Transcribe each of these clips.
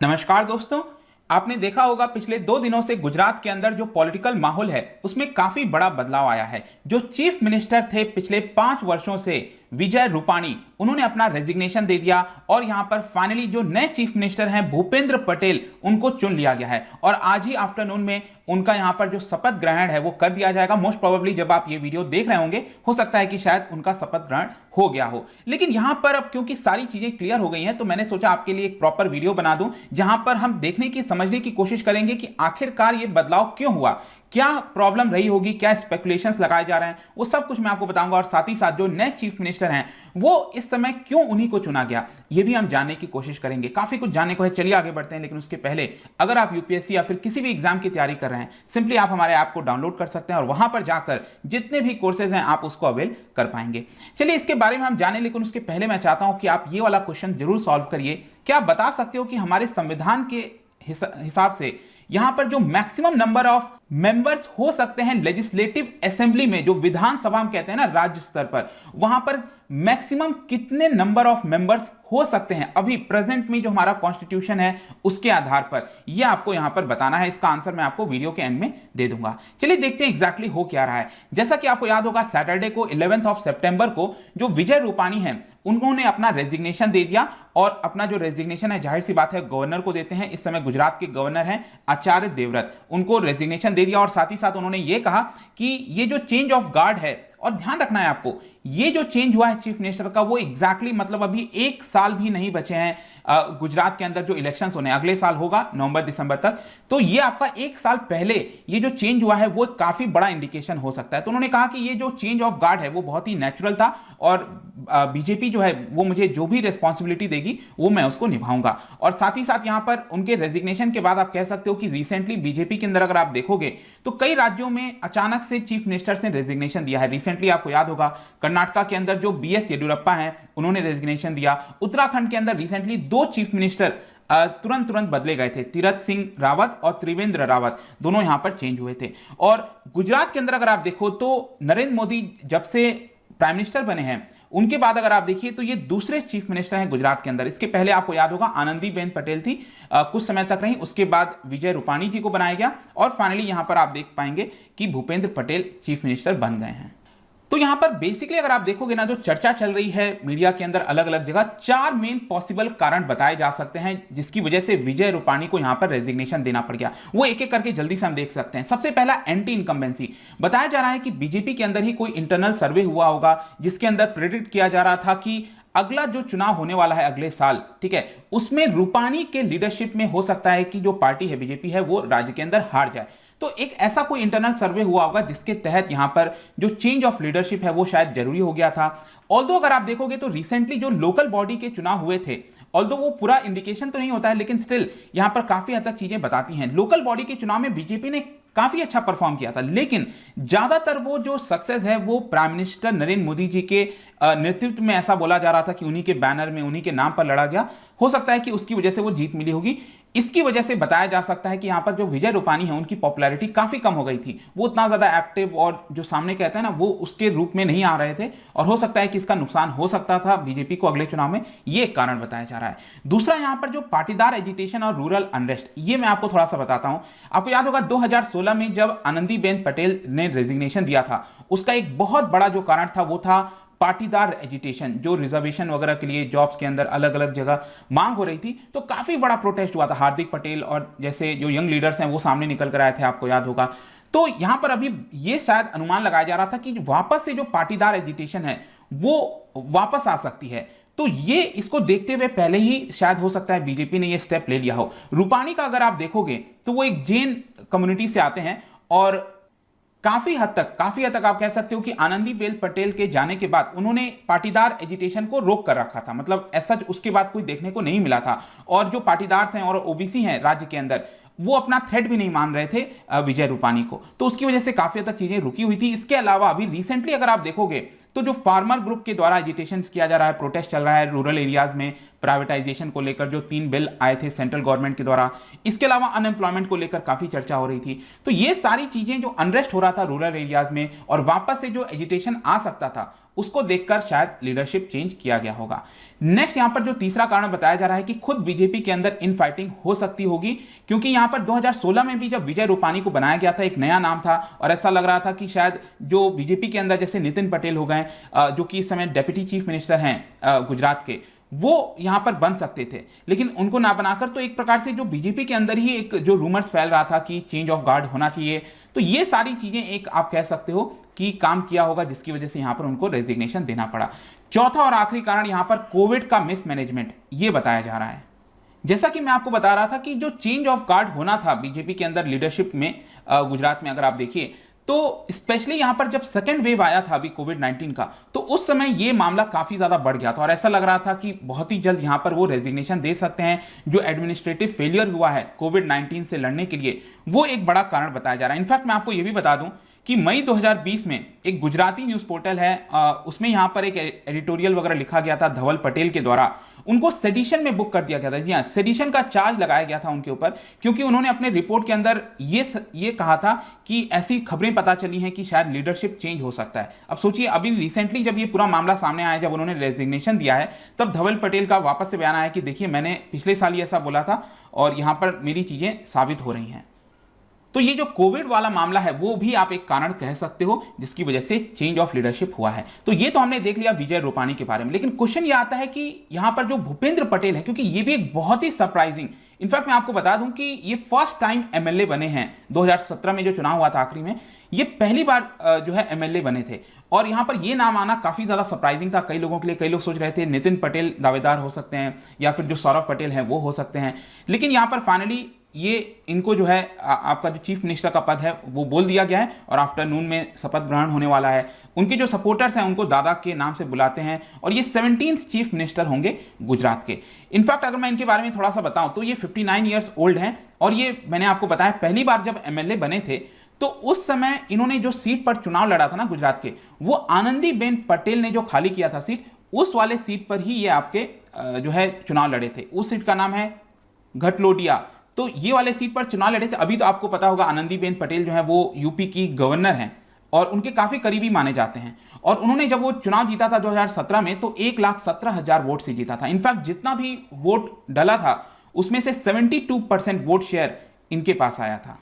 नमस्कार दोस्तों। आपने देखा होगा पिछले 2 दिनों से गुजरात के अंदर जो पॉलिटिकल माहौल है उसमें काफी बड़ा बदलाव आया है। जो चीफ मिनिस्टर थे पिछले 5 वर्षों से विजय रूपाणी, उन्होंने अपना रेजिग्नेशन दे दिया और यहां पर फाइनली जो नए चीफ मिनिस्टर हैं भूपेंद्र पटेल, उनको चुन लिया गया है और आज ही आफ्टरनून में उनका यहां पर जो शपथ ग्रहण है वो कर दिया जाएगा। मोस्ट प्रोबेबली जब आप ये वीडियो देख रहे होंगे हो सकता है कि शायद उनका शपथ ग्रहण हो गया हो, लेकिन यहां पर अब क्योंकि सारी चीजें क्लियर हो गई हैं तो मैंने सोचा आपके लिए एक प्रॉपर वीडियो बना दूं जहां पर हम देखने की समझने की कोशिश करेंगे कि आखिरकार ये बदलाव क्यों हुआ, क्या प्रॉब्लम रही होगी, क्या स्पेकुलेशंस लगाए जा रहे हैं, वो सब कुछ मैं आपको बताऊंगा और साथ ही साथ जो नए चीफ मिनिस्टर हैं वो इस समय क्यों उन्हीं को चुना गया ये भी हम जानने की कोशिश करेंगे। काफी कुछ जानने को है, चलिए आगे बढ़ते हैं। लेकिन उसके पहले अगर आप यूपीएससी या फिर किसी भी एग्जाम की तैयारी कर रहे हैं, सिंपली आप हमारे ऐप को डाउनलोड कर सकते हैं और वहां पर जाकर जितने भी कोर्सेज हैं आप उसको अवेल कर पाएंगे। चलिए इसके बारे में हम जाने, लेकिन उसके पहले मैं चाहता हूं कि आप ये वाला क्वेश्चन जरूर सॉल्व करिए। क्या आप बता सकते हो कि हमारे संविधान के हिसाब से यहां पर जो मैक्सिमम नंबर ऑफ मेंबर्स हो सकते हैं लेजिस्लेटिव असेंबली में, जो विधानसभा हम कहते हैं ना राज्य स्तर पर, वहां पर मैक्सिमम कितने नंबर ऑफ मेंबर्स हो सकते हैं अभी प्रेजेंट में जो हमारा कॉन्स्टिट्यूशन है उसके आधार पर, यह आपको यहां पर बताना है। इसका आंसर मैं आपको वीडियो के एंड में दे दूंगा। चलिए देखते हैं एग्जैक्टली हो क्या रहा है। जैसा कि आपको याद होगा सैटरडे को 11 सितंबर को जो विजय रूपाणी हैं उन्होंने अपना रेजिग्नेशन दे दिया और अपना जो रेजिग्नेशन है जाहिर सी बात है गवर्नर को देते हैं। इस समय गुजरात के गवर्नर हैं आचार्य देवव्रत, उनको रेजिग्नेशन दे दिया और साथ ही साथ उन्होंने ये कहा कि ये जो चेंज ऑफ गार्ड है, और ध्यान रखना है आपको, ये जो चेंज हुआ है चीफ मिनिस्टर का वो एग्जैक्टली मतलब अभी 1 साल भी नहीं बचे हैं गुजरात के अंदर जो इलेक्शंस होने अगले साल होगा नवंबर दिसंबर तक, तो ये आपका 1 साल पहले ये जो चेंज हुआ है वो काफी बड़ा इंडिकेशन हो सकता है। तो उन्होंने कहा कि ये जो चेंज ऑफ गार्ड है वो बहुत ही नेचुरल था और बीजेपी जो है वो मुझे जो भी रिस्पॉन्सिबिलिटी देगी वो मैं उसको निभाऊंगा। और साथ ही साथ यहां पर उनके रेजिग्नेशन के बाद आप कह सकते हो कि रिसेंटली बीजेपी के अंदर अगर आप देखोगे तो कई राज्यों में अचानक से चीफ मिनिस्टर्स ने रेजिग्नेशन दिया है। रिसेंटली आपको याद होगा कर्नाटका के अंदर जो बीएस येडियुरप्पा हैं उन्होंने रेजिग्नेशन दिया। उत्तराखंड के अंदर रिसेंटली 2 चीफ मिनिस्टर तुरंत बदले गए थे, तीरथ सिंह रावत और त्रिवेंद्र रावत, दोनों यहां पर चेंज हुए थे। और गुजरात के अंदर अगर आप देखो तो नरेंद्र मोदी जब से प्राइम मिनिस्टर बने हैं उनके बाद अगर आप देखिए तो ये दूसरे चीफ मिनिस्टर हैं गुजरात के अंदर। इसके पहले आपको याद होगा आनंदीबेन पटेल थी, कुछ समय तक रही, उसके बाद विजय रूपाणी जी को बनाया गया और फाइनली यहां पर आप देख पाएंगे कि भूपेंद्र पटेल चीफ मिनिस्टर बन गए हैं। तो यहां पर बेसिकली अगर आप देखोगे ना, जो चर्चा चल रही है मीडिया के अंदर अलग अलग जगह, 4 मेन पॉसिबल कारण बताए जा सकते हैं जिसकी वजह से विजय रूपाणी को यहां पर रेजिग्नेशन देना पड़ गया। वो एक एक करके जल्दी से हम देख सकते हैं। सबसे पहला एंटी इनकम्बेंसी। बताया जा रहा है कि बीजेपी के अंदर ही कोई इंटरनल सर्वे हुआ होगा जिसके अंदर प्रेडिक्ट किया जा रहा था कि अगला जो चुनाव होने वाला है अगले साल, ठीक है, उसमें रूपाणी के लीडरशिप में हो सकता है कि जो पार्टी है बीजेपी है वो राज्य के अंदर हार जाए। तो एक ऐसा कोई इंटरनल सर्वे हुआ होगा जिसके तहत यहां पर जो चेंज ऑफ लीडरशिप है वो शायद जरूरी हो गया था। ऑल्दो अगर आप देखोगे तो रिसेंटली जो लोकल बॉडी के चुनाव हुए थे, ऑल्दो वो पूरा इंडिकेशन तो नहीं होता है लेकिन स्टिल यहां पर काफी हद तक चीजें बताती हैं। लोकल बॉडी के चुनाव में बीजेपी ने काफी अच्छा परफॉर्म किया था, लेकिन ज्यादातर वो जो सक्सेस है वो प्राइम मिनिस्टर नरेंद्र मोदी जी के नेतृत्व में, ऐसा बोला जा रहा था कि उन्हीं के बैनर में उन्हीं के नाम पर लड़ा गया। हो सकता है कि उसकी वजह से वो जीत मिली होगी। इसकी वजह से बताया जा सकता है कि यहां पर जो विजय रूपाणी है उनकी पॉपुलैरिटी काफी कम हो गई थी, वो उतना ज्यादा एक्टिव और जो सामने कहते हैं ना वो उसके रूप में नहीं आ रहे थे और हो सकता है कि इसका नुकसान हो सकता था बीजेपी को अगले चुनाव में, ये एक कारण बताया जा रहा है। दूसरा यहां पर जो पाटीदार एजिटेशन और रूरल अनरेस्ट, ये मैं आपको थोड़ा सा बताता हूं। आपको याद होगा 2016 में जब आनंदीबेन पटेल ने रेजिग्नेशन दिया था, उसका एक बहुत बड़ा जो कारण था वो था पाटीदार एजिटेशन, जो रिजर्वेशन वगैरह के लिए जॉब्स के अंदर अलग अलग जगह मांग हो रही थी। तो काफी बड़ा प्रोटेस्ट हुआ था, हार्दिक पटेल और जैसे जो यंग लीडर्स हैं वो सामने निकल कर आए थे, आपको याद होगा। तो यहां पर अभी ये शायद अनुमान लगाया जा रहा था कि वापस से जो पाटीदार एजिटेशन है वो वापस आ सकती है। तो ये इसको देखते हुए पहले ही शायद हो सकता है बीजेपी ने ये स्टेप ले लिया हो। रूपाणी का अगर आप देखोगे तो वो एक जैन कम्युनिटी से आते हैं और काफी हद तक आप कह सकते हो कि आनंदीबेन पटेल के जाने के बाद उन्होंने पाटीदार एजिटेशन को रोक कर रखा था, मतलब ऐसा उसके बाद कोई देखने को नहीं मिला था। और जो पाटीदार्स हैं और ओबीसी हैं राज्य के अंदर, वो अपना थ्रेट भी नहीं मान रहे थे विजय रूपाणी को, तो उसकी वजह से काफी हद तक चीजें रुकी हुई थी। इसके अलावा अभी रिसेंटली अगर आप देखोगे तो जो फार्मर ग्रुप के द्वारा एजिटेशन किया जा रहा है, प्रोटेस्ट चल रहा है रूरल एरियाज में प्राइवेटाइजेशन को लेकर, जो 3 बिल आए थे सेंट्रल गवर्नमेंट के द्वारा, इसके अलावा अनएम्प्लॉयमेंट को लेकर काफी चर्चा हो रही थी। तो ये सारी चीजें जो अनरेस्ट हो रहा था रूरल एरियाज में और वापस से जो एजिटेशन आ सकता था, उसको देखकर शायद लीडरशिप चेंज किया गया होगा। नेक्स्ट यहां पर जो तीसरा कारण बताया जा रहा है कि खुद बीजेपी के अंदर इनफाइटिंग हो सकती होगी, क्योंकि यहां पर 2016 में भी जब विजय रूपानी को बनाया गया था, एक नया नाम था और ऐसा लग रहा था कि शायद जो बीजेपी के अंदर जैसे नितिन पटेल हो गए, जो कि इस समय डेप्यूटी चीफ मिनिस्टर हैं गुजरात के, वो यहां पर बन सकते थे, लेकिन उनको ना बनाकर तो एक प्रकार से जो बीजेपी के अंदर ही एक जो रूमर्स फैल रहा था कि चेंज ऑफ गार्ड होना चाहिए। तो ये सारी चीजें एक आप कह सकते हो कि काम किया होगा, जिसकी वजह से यहां पर उनको रेजिग्नेशन देना पड़ा। चौथा और आखिरी कारण यहां पर कोविड का मिसमैनेजमेंट ये बताया जा रहा है। जैसा कि मैं आपको बता रहा था कि जो चेंज ऑफ गार्ड होना था बीजेपी के अंदर लीडरशिप में गुजरात में, अगर आप देखिए तो स्पेशली यहां पर जब सेकेंड वेव आया था अभी कोविड-19 का, तो उस समय यह मामला काफी ज्यादा बढ़ गया था और ऐसा लग रहा था कि बहुत ही जल्द यहां पर वो रेजिग्नेशन दे सकते हैं। जो एडमिनिस्ट्रेटिव फेलियर हुआ है कोविड-19 से लड़ने के लिए, वो एक बड़ा कारण बताया जा रहा है। इनफैक्ट मैं आपको यह भी बता दूं कि मई 2020 में एक गुजराती न्यूज पोर्टल है, उसमें यहां पर एक एडिटोरियल वगैरह लिखा गया था धवल पटेल के द्वारा, उनको सेडिशन में बुक कर दिया गया था। जी हाँ, सेडिशन का चार्ज लगाया गया था उनके ऊपर, क्योंकि उन्होंने अपने रिपोर्ट के अंदर ये कहा था कि ऐसी खबरें पता चली हैं कि शायद लीडरशिप चेंज हो सकता है। अब सोचिए, अभी रिसेंटली जब ये पूरा मामला सामने आया, जब उन्होंने रेजिग्नेशन दिया है, तब धवल पटेल का वापस से बयान आया कि देखिए मैंने पिछले साल ही ऐसा बोला था और यहां पर मेरी चीजें साबित हो रही हैं। तो ये जो कोविड वाला मामला है वो भी आप एक कारण कह सकते हो जिसकी वजह से चेंज ऑफ लीडरशिप हुआ है। तो ये तो हमने देख लिया विजय रूपानी के बारे में, लेकिन क्वेश्चन ये आता है कि यहां पर जो भूपेंद्र पटेल है, क्योंकि ये भी एक बहुत ही सरप्राइजिंग, इनफैक्ट मैं आपको बता दूं कि ये फर्स्ट टाइम एमएलए बने हैं। 2017 में जो चुनाव हुआ था आखिरी में, ये पहली बार जो है एमएलए बने थे और यहां पर ये नाम आना काफी ज्यादा सरप्राइजिंग था कई लोगों के लिए। कई लोग सोच रहे थे नितिन पटेल दावेदार हो सकते हैं या फिर जो सौरभ पटेल हैं वो हो सकते हैं, लेकिन यहां पर फाइनली ये इनको जो है आपका जो चीफ मिनिस्टर का पद है वो बोल दिया गया है और आफ्टरनून में शपथ ग्रहण होने वाला है। उनके जो सपोर्टर्स हैं उनको दादा के नाम से बुलाते हैं और ये 17th चीफ मिनिस्टर होंगे गुजरात के। इनफैक्ट अगर मैं इनके बारे में थोड़ा सा बताऊं तो ये 59 ईयर्स ओल्ड हैं और ये मैंने आपको बताया पहली बार जब एमएलए बने थे तो उस समय इन्होंने जो सीट पर चुनाव लड़ा था ना गुजरात के, वो आनंदीबेन पटेल ने जो खाली किया था सीट, उस वाले सीट पर ही ये आपके जो है चुनाव लड़े थे। उस सीट का नाम है घटलोडिया। तो ये वाले सीट पर चुनाव लड़े थे। अभी तो आपको पता होगा आनंदीबेन पटेल जो है वो यूपी की गवर्नर हैं और उनके काफी करीबी माने जाते हैं और उन्होंने जब वो चुनाव जीता था 2017 में तो 1,17,000 वोट से जीता था। इनफैक्ट जितना भी वोट डला था उसमें से 72% वोट शेयर इनके पास आया था।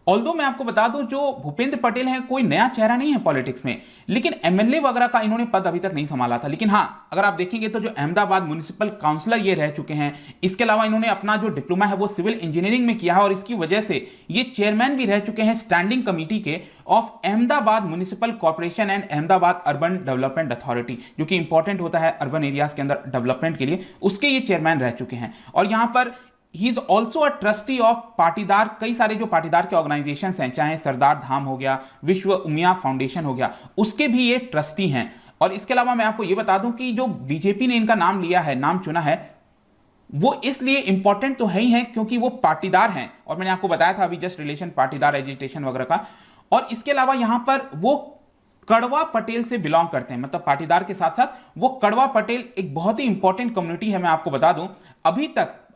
ऑल्दो मैं आपको बता दूं जो भूपेंद्र पटेल हैं कोई नया चेहरा नहीं है पॉलिटिक्स में, लेकिन एमएलए वगैरह का इन्होंने पद अभी तक नहीं संभाला था। लेकिन हां, अगर आप देखेंगे तो जो अहमदाबाद म्युनिसिपल काउंसलर ये रह चुके हैं, इसके अलावा इन्होंने अपना जो डिप्लोमा है वो सिविल इंजीनियरिंग में किया है और इसकी वजह से ये चेयरमैन भी रह चुके हैं स्टैंडिंग कमेटी के of Ahmedabad municipal corporation and Ahmedabad urban development authority, जो कि इंपॉर्टेंट होता है अर्बन एरियाज के अंदर डेवलपमेंट के लिए, उसके ये चेयरमैन रह चुके हैं। और यहां पर he is also a trustee of Patidar, कई सारे जो पाटीदार के ऑर्गेनाइजेशंस हैं, चाहे सरदार धाम हो गया, विश्व उमिया फाउंडेशन हो गया, उसके भी ये ट्रस्टी हैं। और इसके अलावा मैं आपको ये बता दूं कि जो बीजेपी ने इनका नाम लिया है, नाम चुना है, वो इसलिए इंपॉर्टेंट तो है ही है क्योंकि वो पाटीदार हैं और मैंने आपको बताया था अभी जस्ट रिलेशन पाटीदार एजिटेशन वगैरह का। और इसके अलावा यहां पर वो कड़वा पटेल से बिलोंग करते हैं, मतलब पाटीदार के साथ साथ वो कड़वा पटेल एक बहुत ही इंपॉर्टेंट कम्युनिटी है। मैं आपको बता दूं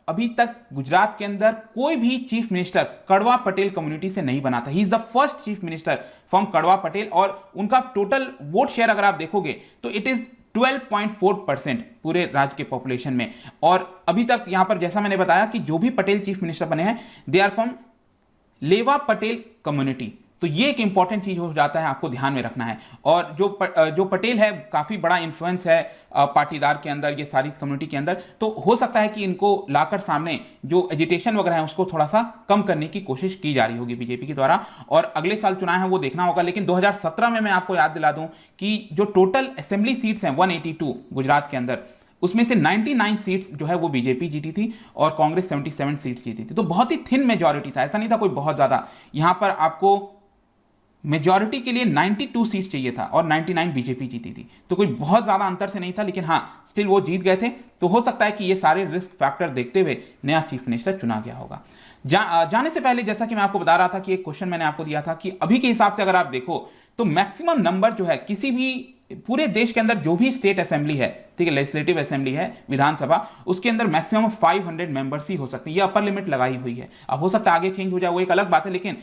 अभी तक गुजरात के अंदर कोई भी चीफ मिनिस्टर कड़वा पटेल कम्युनिटी से नहीं बना था। He is the first chief minister from कड़वा पटेल और उनका टोटल वोट शेयर अगर आप देखोगे तो इट इज 12.4% पूरे राज्य के पॉपुलेशन में। और अभी तक यहां पर जैसा मैंने बताया कि जो भी पटेल चीफ मिनिस्टर बने हैं दे आर फ्रॉम लेवा पटेल कम्युनिटी। तो ये एक इंपॉर्टेंट चीज हो जाता है, आपको ध्यान में रखना है। और जो पटेल है काफी बड़ा इन्फ्लुएंस है पाटीदार के अंदर, ये सारी कम्युनिटी के अंदर, तो हो सकता है कि इनको लाकर सामने जो एजिटेशन वगैरह है उसको थोड़ा सा कम करने की कोशिश की जा रही होगी बीजेपी के द्वारा। और अगले साल चुनाव है वो देखना होगा। लेकिन 2017 में मैं आपको याद दिला दूं कि जो टोटल असेंबली सीट्स हैं 182 गुजरात के अंदर, उसमें से 99 सीट्स जो है वो बीजेपी जीती थी और कांग्रेस 77 सीट्स जीती थी। तो बहुत ही थिन मेजॉरिटी था, ऐसा नहीं था कोई बहुत ज्यादा। यहां पर आपको मेजॉरिटी के लिए 92 सीट चाहिए था और 99 बीजेपी जीती थी, तो कोई बहुत ज्यादा अंतर से नहीं था। लेकिन हाँ, स्टिल वो जीत गए थे। तो हो सकता है कि ये सारे रिस्क फैक्टर देखते हुए नया चीफ मिनिस्टर चुना गया होगा। जाने से पहले जैसा कि मैं आपको बता रहा था कि एक क्वेश्चन मैंने आपको दिया था कि अभी के हिसाब से अगर आप देखो तो मैक्सिमम नंबर जो है किसी भी पूरे देश के अंदर जो भी स्टेट असेंबली है, ठीक है, लेजिस्लेटिव असेंबली है, विधानसभा, उसके अंदर मैक्सिमम 500 मेंबर्स ही हो सकते हैं। ये अपर लिमिट लगाई हुई है। अब हो सकता है आगे चेंज हो जाए, वो एक अलग बात है, लेकिन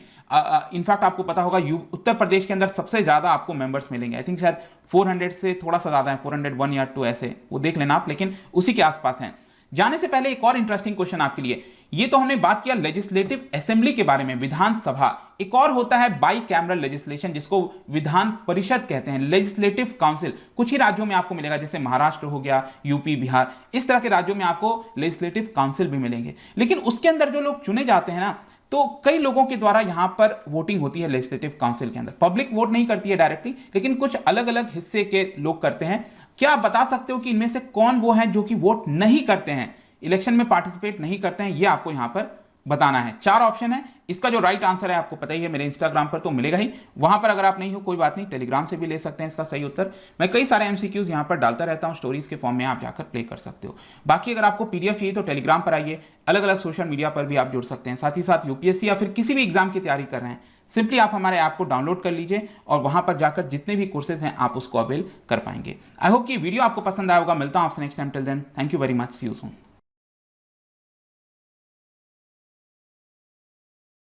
इनफैक्ट आपको पता होगा उत्तर प्रदेश के अंदर सबसे ज्यादा आपको मेंबर्स मिलेंगे। आई थिंक शायद 400 से थोड़ा सा ज्यादा है, 401 या 2 ऐसे, वो देख लेना आप, लेकिन उसी के आसपास हैं। जाने से पहले एक और इंटरेस्टिंग क्वेश्चन आपके लिए। ये तो हमने बात किया लेजिस्लेटिव असेंबली के बारे में, विधानसभा। एक और होता है बाई कैमरल लेजिस्लेशन, जिसको विधान परिषद कहते हैं, लेजिस्लेटिव काउंसिल। कुछ ही राज्यों में आपको मिलेगा, जैसे महाराष्ट्र हो गया, यूपी, बिहार, इस तरह के राज्यों में आपको लेजिस्लेटिव काउंसिल भी मिलेंगे। लेकिन उसके अंदर जो लोग चुने जाते हैं ना, तो कई लोगों के द्वारा यहां पर वोटिंग होती है लेजिस्लेटिव काउंसिल के अंदर। पब्लिक वोट नहीं करती है डायरेक्टली, लेकिन कुछ अलग अलग हिस्से के लोग करते हैं। क्या आप बता सकते हो कि इनमें से कौन वो हैं जो कि वोट नहीं करते हैं, इलेक्शन में पार्टिसिपेट नहीं करते हैं? ये आपको यहां पर बताना है। 4 ऑप्शन है। इसका जो राइट आंसर है आपको पता ही है, मेरे इंस्टाग्राम पर तो मिलेगा ही। वहां पर अगर आप नहीं हो कोई बात नहीं, टेलीग्राम से भी ले सकते हैं इसका सही उत्तर। मैं कई सारे एमसीक्यूज यहां पर डालता रहता हूं, स्टोरीज के फॉर्म में, आप जाकर प्ले कर सकते हो। बाकी अगर आपको पीडीएफ चाहिए तो टेलीग्राम पर आइए, अलग अलग सोशल मीडिया पर भी आप जुड़ सकते हैं। साथ ही साथ यूपीएससी या फिर किसी भी एग्जाम की तैयारी कर रहे हैं, सिंपली आप हमारे ऐप को डाउनलोड कर लीजिए और वहां पर जाकर जितने भी कोर्सेज हैं आप उसको अवेल कर पाएंगे। आई होप कि वीडियो आपको पसंद आया होगा। मिलता हूं आपसे next time. Till then, thank you very much, see you soon.